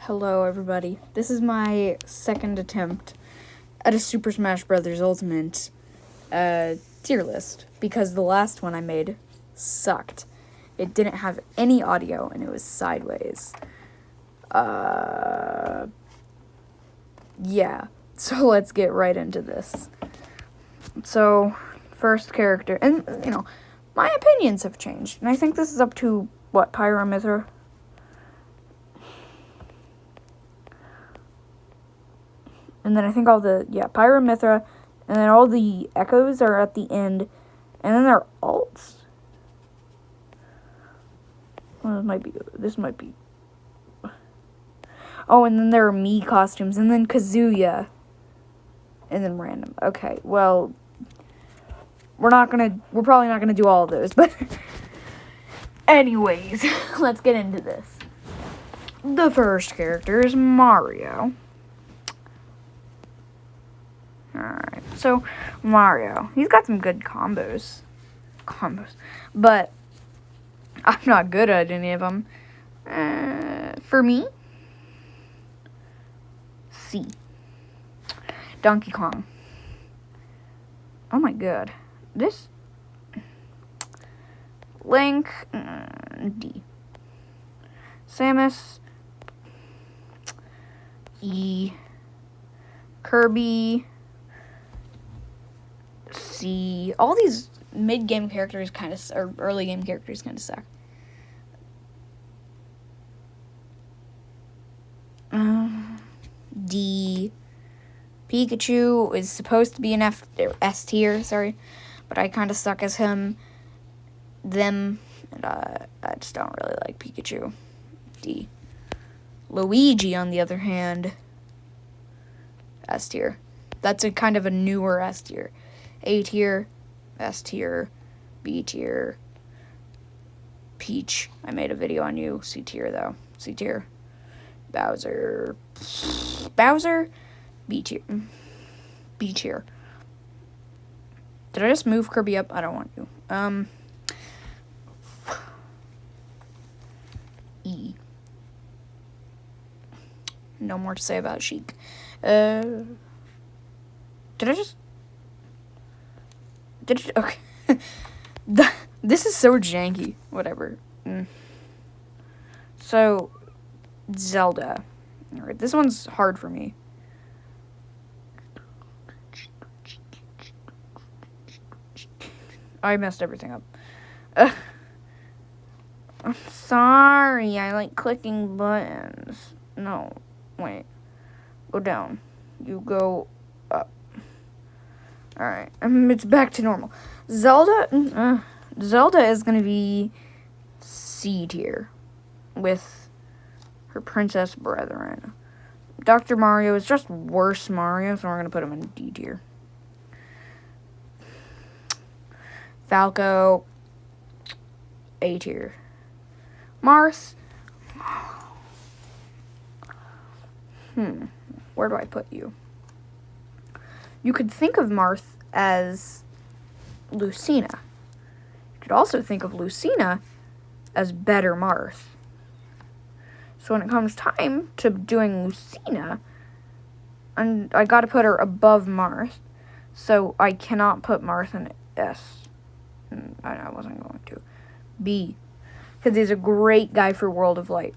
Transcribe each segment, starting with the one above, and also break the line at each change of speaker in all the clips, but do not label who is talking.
Hello, everybody. This is my second attempt at a Super Smash Bros. Ultimate tier list, because the last one I made sucked. It didn't have any audio, and it was sideways. Yeah. So let's get right into this. So, first character, and, my opinions have changed, and I think this is up to, Pyramithra? And then I think Pyramithra, and then all the echoes are at the end, and then they're alts. Well, this might be. Oh, and then there are Mii costumes, and then Kazuya, and then random. Okay, well, we're probably not gonna do all of those, but anyways, let's get into this. The first character is Mario. Alright, so Mario, he's got some good combos, but I'm not good at any of them. For me, C. Donkey Kong. Oh my god. This Link, D. Samus, E. Kirby, C. All these mid-game characters or early-game characters kind of suck. D. Pikachu is supposed to be an S tier, but I kind of suck as him, and I just don't really like Pikachu. D. Luigi, on the other hand, S tier. That's a kind of a newer S tier. A tier, S tier, B tier, Peach. I made a video on you. C tier, though. C tier. Bowser, B tier. B tier. Did I just move Kirby up? I don't want you. E. No more to say about Sheik. Okay. This is so janky. Whatever. So, Zelda. Alright, this one's hard for me. I messed everything up. I'm sorry, I like clicking buttons. No, wait. Go down. You go up. Alright, it's back to normal. Zelda is going to be C tier with her princess brethren. Dr. Mario is just worse Mario, so we're going to put him in D tier. Falco, A tier. Marth, where do I put you? You could think of Marth as Lucina. You could also think of Lucina as better Marth. So when it comes time to doing Lucina, and I gotta put her above Marth, so I cannot put Marth in S. I wasn't going to. B. Because he's a great guy for World of Light.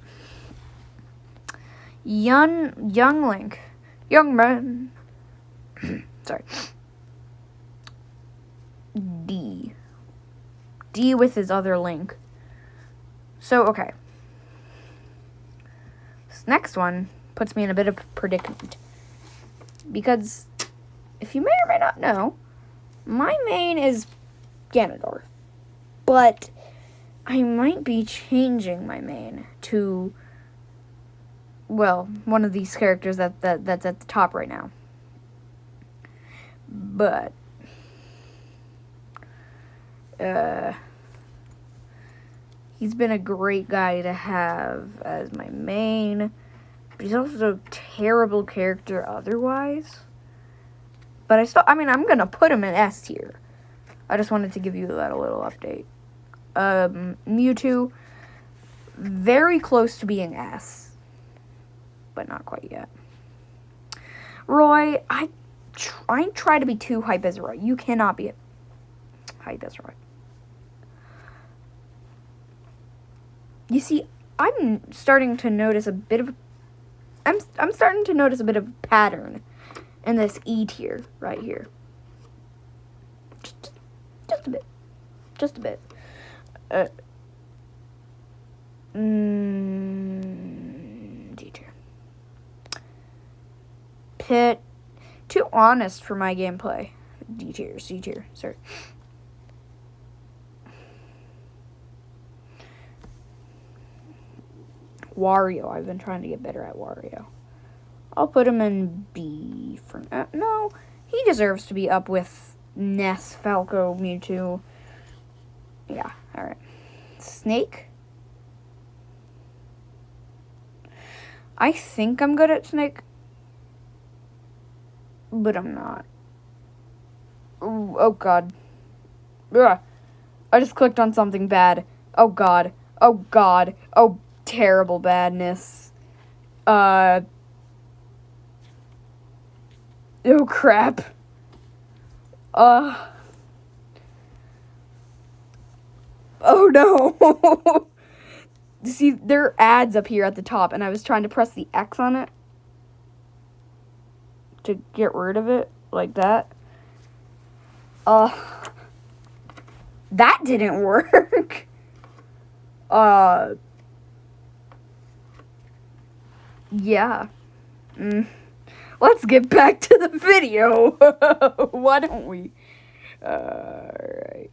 Young Link. Young man. Sorry. D. D with his other Link. So, okay. This next one puts me in a bit of a predicament. Because, if you may or may not know, my main is Ganondorf. But I might be changing my main to, one of these characters that's at the top right now. But he's been a great guy to have as my main, but he's also a terrible character otherwise. But I'm gonna put him in S tier. I just wanted to give you that a little update. Mewtwo, very close to being S. but not quite yet. Roy, I try to be too hype as Roy. You cannot be hype as Roy. You see, I'm starting to notice a bit of I'm starting to notice a bit of pattern in this E tier right here. Just a bit. Just a bit. D tier. Pit. Too honest for my gameplay. D tier, C tier, sorry. Wario. I've been trying to get better at Wario. I'll put him in B for now. No, he deserves to be up with Ness, Falco, Mewtwo. Yeah, alright. Snake. I think I'm good at Snake, but I'm not. Ooh, oh god. Ugh. I just clicked on something bad. Oh god. Oh god. Oh, terrible badness. Oh crap. Oh no. See, there are ads up here at the top, and I was trying to press the X on it to get rid of it, like that. That didn't work. Yeah. Let's get back to the video. Why don't we? Alright.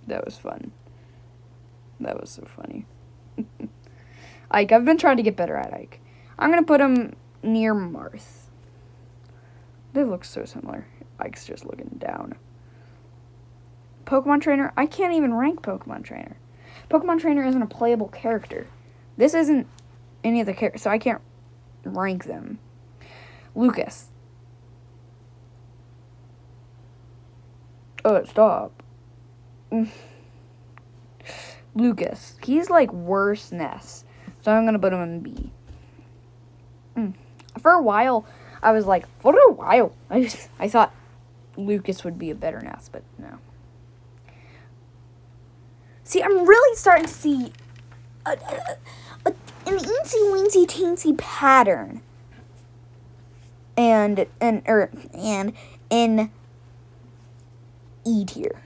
That was fun. That was so funny. Ike, I've been trying to get better at Ike. I'm going to put him near Marth. They look so similar. Ike's just looking down. Pokemon Trainer. I can't even rank Pokemon Trainer. Pokemon Trainer isn't a playable character. This isn't any of the characters, so I can't rank them. Lucas. Oh, stop. Lucas. He's like worse Ness. So I'm going to put him in B. For a while, I was like, for a while, I thought Lucas would be a better Ness, but no. See, I'm really starting to see an eensy-weensy teensy pattern. And in E tier.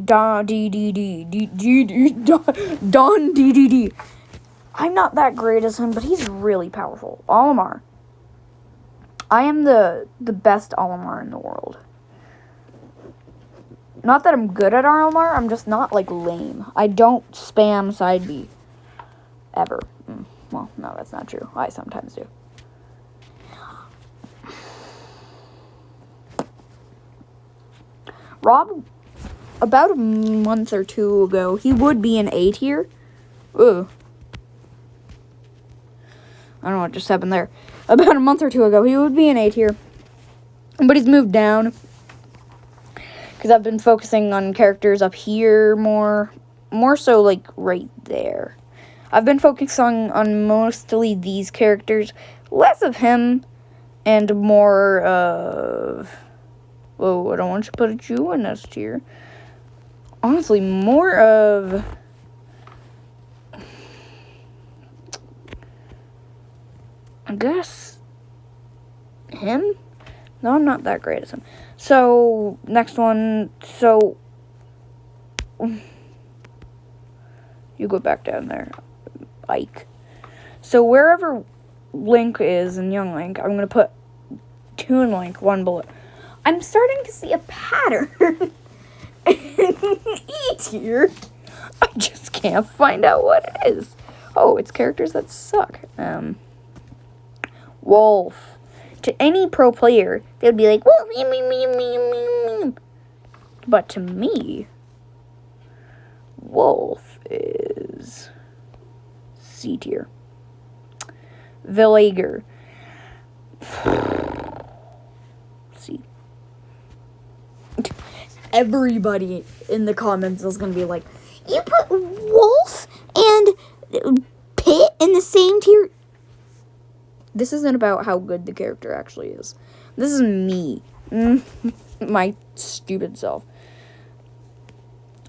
Don DDD. I'm not that great as him, but he's really powerful. Olimar. I am the best Olimar in the world. Not that I'm good at Olimar, I'm just not, like, lame. I don't spam side B. Ever. Well, no, that's not true. I sometimes do. Rob, about a month or two ago, he would be an A tier. Ooh. I don't know what just happened there. About a month or two ago, he would be an A tier. But he's moved down. Because I've been focusing on characters up here more so, like, right there. I've been focusing on mostly these characters. Less of him and more of... Whoa, I don't want you to put you in S tier. Honestly, more of... I guess... him? No, I'm not that great as him. So, next one. So... you go back down there. Ike. So, wherever Link is in Young Link, I'm going to put Toon Link one below. I'm starting to see a pattern in E tier. I just can't find out what it is. Oh, it's characters that suck. Wolf. To any pro player, they would be like, Wolf. But to me, Wolf is C tier. Villager. C. everybody in the comments is going to be like, you put Wolf and Pit in the same tier. This isn't about how good the character actually is. This is me. My stupid self.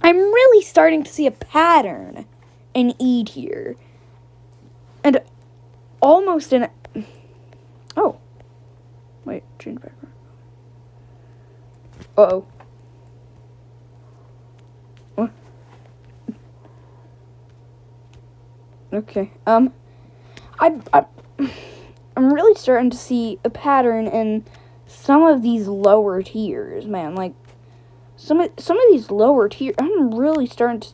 I'm really starting to see a pattern in E tier. And almost in... Oh. Wait, change background. Uh-oh. What? Okay. I'm really starting to see a pattern in some of these lower tiers, man. Like, some of these lower tiers, I'm really starting to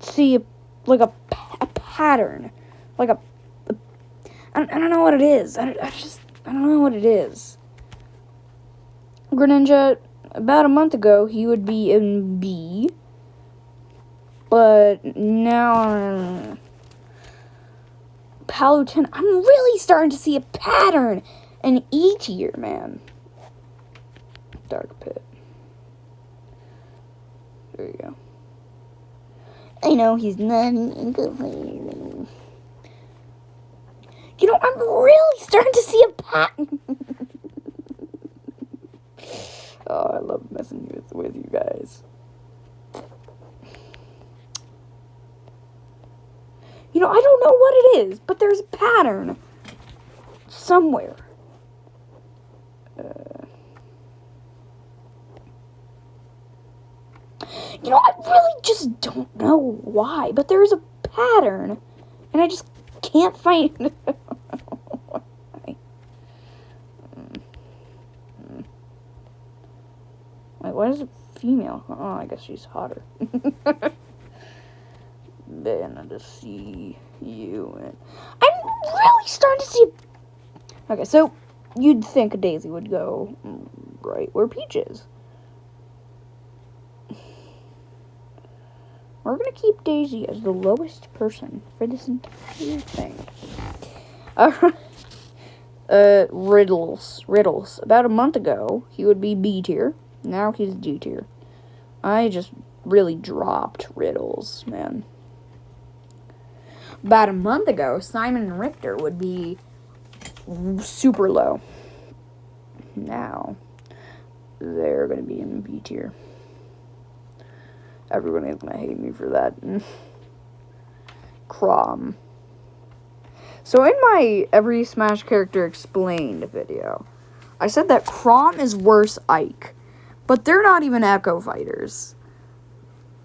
see a pattern. Like I don't know what it is. I don't know what it is. Greninja, about a month ago, he would be in B. But now, Palutena, I'm really starting to see a pattern in E tier, man. Dark Pit. There you go. I know he's not a good player. You know, I'm really starting to see a pattern. Oh, I love messing with you guys. You know, I don't know what it is, but there's a pattern somewhere. You know, I really just don't know why, but there's a pattern, and I just can't find it. Wait, why is it female? Oh, I guess she's hotter. Then I just see you, and I'm really starting to see. Okay, so you'd think a Daisy would go right where Peach is. We're gonna keep Daisy as the lowest person for this entire thing. Riddles. About a month ago, he would be B tier. Now he's D tier. I just really dropped Riddles, man. About a month ago, Simon and Richter would be super low. Now, they're gonna be in B tier. Everyone is gonna hate me for that. Crom. So in my Every Smash Character Explained video, I said that Crom is worse Ike, but they're not even Echo Fighters.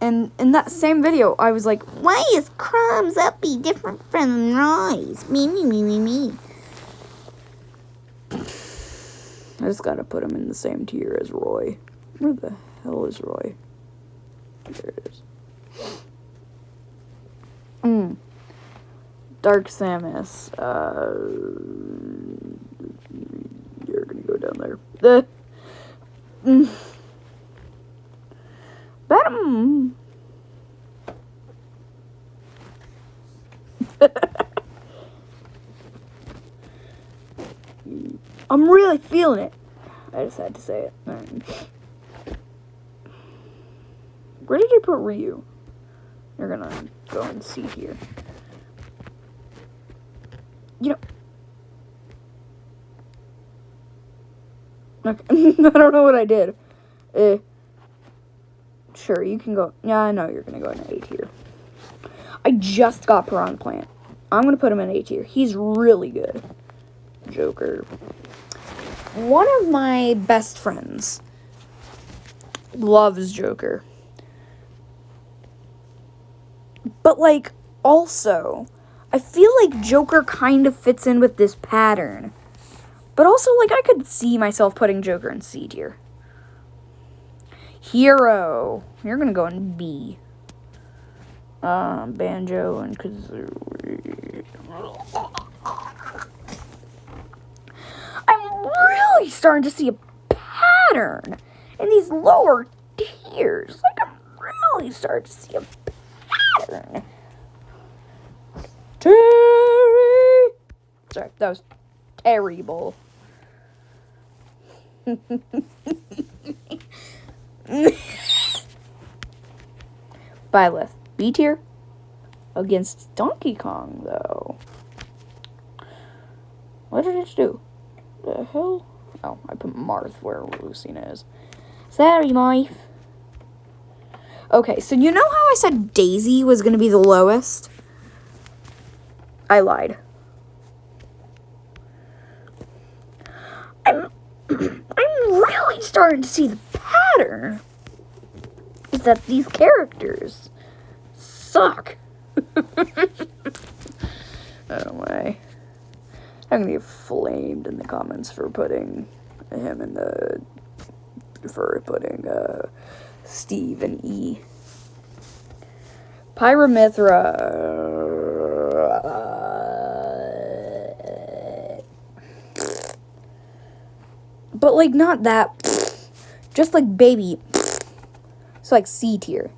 And in that same video, I was like, why is Crom's Uppy different from Roy's? Me. I just gotta put him in the same tier as Roy. Where the hell is Roy? There it is. Dark Samus. You're gonna go down there. Bam. I'm really feeling it. I just had to say it. Where did I put Ryu? You're gonna go and see here. You know. Okay. I don't know what I did. Sure, you can go. Yeah, I know you're gonna go in A tier. I just got Piranha Plant. I'm gonna put him in A tier. He's really good. Joker. One of my best friends loves Joker. But, like, also, I feel like Joker kind of fits in with this pattern. But also, like, I could see myself putting Joker in C tier. Hero. You're gonna go in B. Banjo and Kazooie. I'm really starting to see a pattern in these lower tiers. Like, I'm really starting to see a pattern. Terry! Sorry, that was terrible. Byleth, B tier. Against Donkey Kong, though. What did it do? The hell? Oh, I put Marth where Lucina is. Sorry, Marth. Okay, so you know how I said Daisy was going to be the lowest? I lied. I'm really starting to see the pattern. Is that these characters suck. Oh my. I'm gonna get flamed in the comments for putting him in the... for putting, Steve and E. Pyramithra. But, like, not that. Just, like, baby. It's like C tier.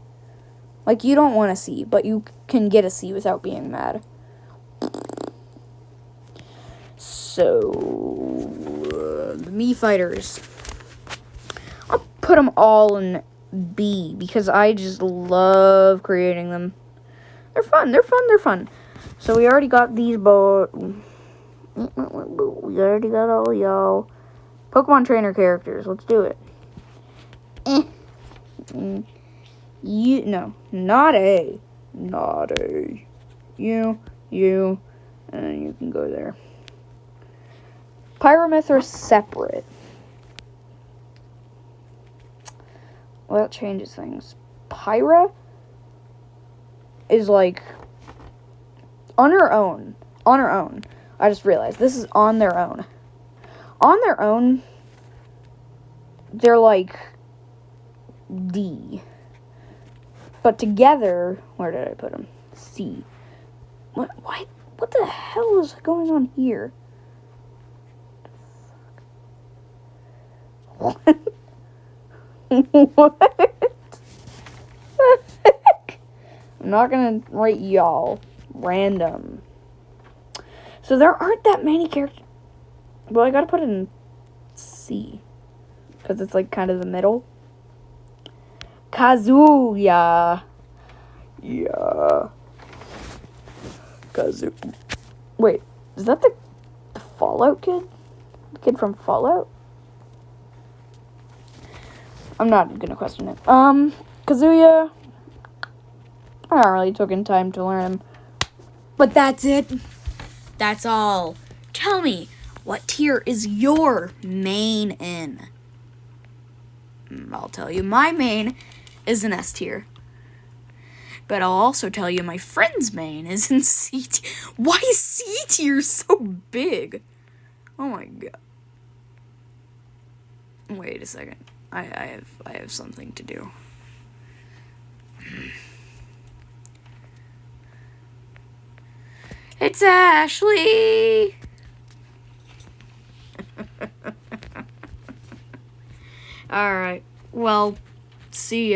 Like, you don't want a C, but you can get a C without being mad. So, the Mii fighters. I'll put them all in B, because I just love creating them. They're fun, they're fun, they're fun. So, we already got these both. We already got all y'all. Pokemon trainer characters, let's do it. No, not A. Not A. You, and then you can go there. Pyramithra separate. Well, that changes things. Pyra is like on her own. On her own. I just realized this is on their own. On their own, they're like D. But together, where did I put them? C. What the hell is going on here? What? What? The heck? I'm not gonna rate y'all. Random. So there aren't that many characters. Well, I gotta put it in C. Because it's like kind of the middle. Kazuya. Yeah. Kazuya. Wait, is that the Fallout kid? The kid from Fallout? I'm not gonna question it. Kazuya. I don't really took in time to learn him. But that's it. That's all. Tell me, what tier is your main in? I'll tell you, my main is an S tier. But I'll also tell you my friend's main is in C tier. Why is C tier so big? Oh my god. Wait a second. I have something to do. It's Ashley. All right. Well, see ya.